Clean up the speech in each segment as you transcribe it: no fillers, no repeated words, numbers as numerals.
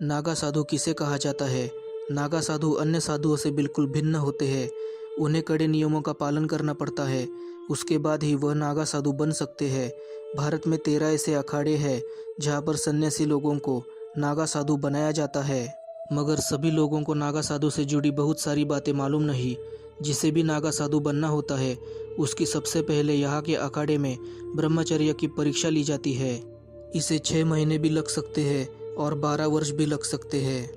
नागा साधु किसे कहा जाता है? नागा साधु अन्य साधुओं से बिल्कुल भिन्न होते हैं। उन्हें कड़े नियमों का पालन करना पड़ता है, उसके बाद ही वह नागा साधु बन सकते हैं। भारत में 13 ऐसे अखाड़े हैं जहाँ पर सन्यासी लोगों को नागा साधु बनाया जाता है। मगर सभी लोगों को नागा साधु से जुड़ी बहुत सारी बातें मालूम नहीं। जिसे भी नागा साधु बनना होता है, उसकी सबसे पहले यहाँ के अखाड़े में ब्रह्मचर्य की परीक्षा ली जाती है। इसे 6 महीने भी लग सकते हैं और 12 वर्ष भी लग सकते हैं।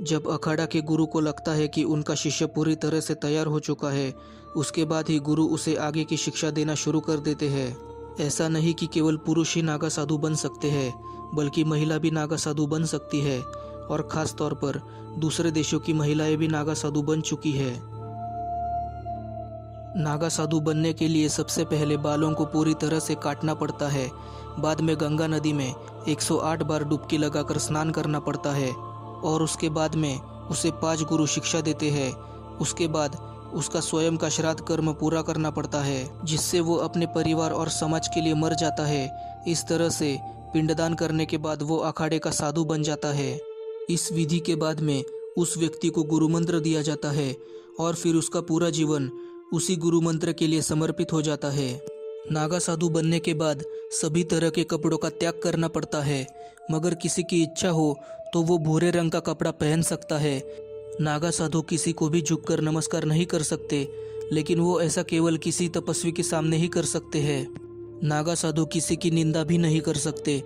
जब अखाड़ा के गुरु को लगता है कि उनका शिष्य पूरी तरह से तैयार हो चुका है, उसके बाद ही गुरु उसे आगे की शिक्षा देना शुरू कर देते हैं। ऐसा नहीं कि केवल पुरुष ही नागा साधु बन सकते हैं, बल्कि महिला भी नागा साधु बन सकती है, और ख़ास तौर पर दूसरे देशों की महिलाएं भी नागा साधु बन चुकी है। नागा साधु बनने के लिए सबसे पहले बालों को पूरी तरह से काटना पड़ता है। बाद में गंगा नदी में 108 बार डुबकी लगाकर स्नान करना पड़ता है और उसके बाद में उसे 5 गुरु शिक्षा देते हैं। उसके बाद उसका स्वयं का श्राद्ध कर्म पूरा करना पड़ता है, जिससे वो अपने परिवार और समाज के लिए मर जाता है। इस तरह से पिंडदान करने के बाद वो अखाड़े का साधु बन जाता है। इस विधि के बाद में उस व्यक्ति को गुरु मंत्र दिया जाता है और फिर उसका पूरा जीवन उसी गुरु मंत्र के लिए समर्पित हो जाता है। नागा साधु बनने के बाद सभी तरह के कपड़ों का त्याग करना पड़ता है, मगर किसी की इच्छा हो तो वो भूरे रंग का कपड़ा पहन सकता है। नागा साधु किसी को भी झुककर नमस्कार नहीं कर सकते, लेकिन वो ऐसा केवल किसी तपस्वी के सामने ही कर सकते हैं। नागा साधु किसी की निंदा भी नहीं कर सकते।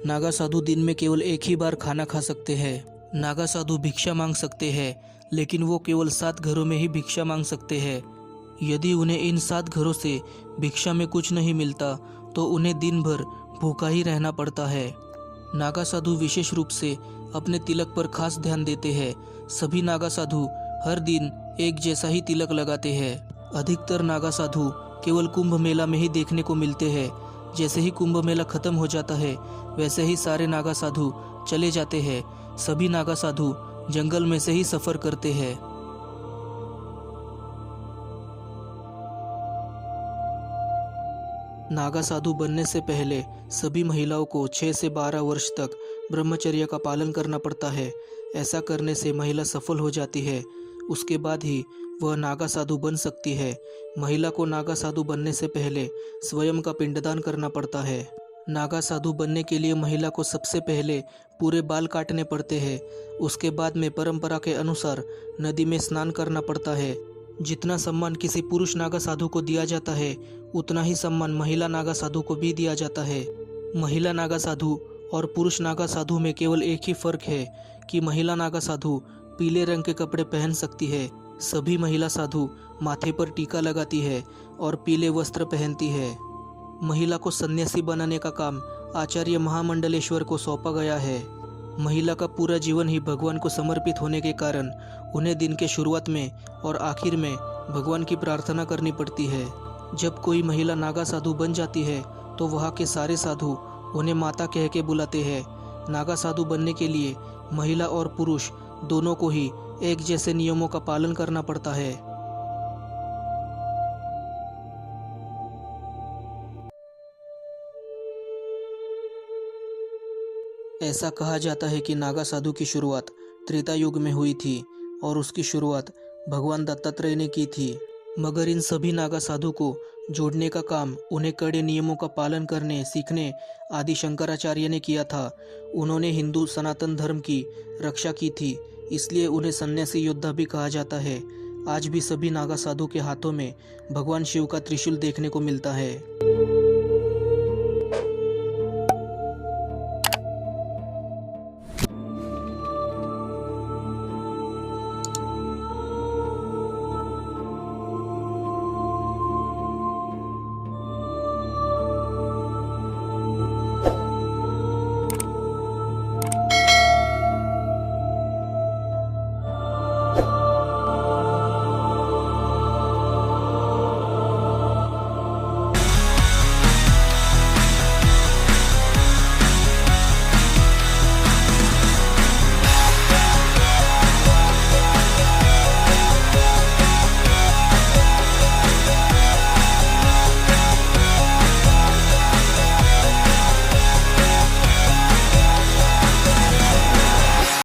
नागा साधु दिन में केवल एक ही बार खाना खा सकते हैं। नागा साधु भिक्षा मांग सकते हैं, लेकिन वो केवल 7 घरों में ही भिक्षा मांग सकते हैं। यदि उन्हें इन 7 घरों से भिक्षा में कुछ नहीं मिलता तो उन्हें दिन भर भूखा ही रहना पड़ता है। नागा साधु विशेष रूप से अपने तिलक पर खास ध्यान देते हैं। सभी नागा साधु हर दिन एक जैसा ही तिलक लगाते हैं। अधिकतर नागा साधु केवल कुंभ मेला में ही देखने को मिलते हैं। जैसे ही कुंभ मेला खत्म हो जाता है, वैसे ही सारे नागा साधु चले जाते हैं। सभी नागा साधु जंगल में से ही सफर करते हैं। नागा साधु बनने से पहले सभी महिलाओं को 6 से 12 वर्ष तक ब्रह्मचर्य का पालन करना पड़ता है। ऐसा करने से महिला सफल हो जाती है। उसके बाद ही वह नागा साधु बन सकती है। महिला को नागा साधु बनने से पहले स्वयं का पिंडदान करना पड़ता है। नागा साधु बनने के लिए महिला को सबसे पहले पूरे बाल काटने पड़ते हैं। उसके बाद में परंपरा के अनुसार नदी में स्नान करना पड़ता है। जितना सम्मान किसी पुरुष नागा साधु को दिया जाता है, उतना ही सम्मान महिला नागा साधु को भी दिया जाता है। महिला नागा साधु और पुरुष नागा साधु में केवल एक ही फर्क है कि महिला नागा साधु पीले रंग के कपड़े पहन सकती है। सभी महिला साधु माथे पर टीका लगाती है और पीले वस्त्र पहनती है। महिला को सन्यासी बनाने का काम आचार्य महामंडलेश्वर को सौंपा गया है। महिला का पूरा जीवन ही भगवान को समर्पित होने के कारण उन्हें दिन के शुरुआत में और आखिर में भगवान की प्रार्थना करनी पड़ती है। जब कोई महिला नागा साधु बन जाती है तो वहाँ के सारे साधु उन्हें माता कह के बुलाते हैं। नागा साधु बनने के लिए महिला और पुरुष दोनों को ही एक जैसे नियमों का पालन करना पड़ता है। ऐसा कहा जाता है कि नागा साधु की शुरुआत त्रेता युग में हुई थी और उसकी शुरुआत भगवान दत्तात्रेय ने की थी। मगर इन सभी नागा साधु को जोड़ने का काम उन्हें कड़े नियमों का पालन करने सीखने आदि शंकराचार्य ने किया था। उन्होंने हिंदू सनातन धर्म की रक्षा की थी, इसलिए उन्हें सन्यासी योद्धा भी कहा जाता है। आज भी सभी नागा साधु के हाथों में भगवान शिव का त्रिशूल देखने को मिलता है।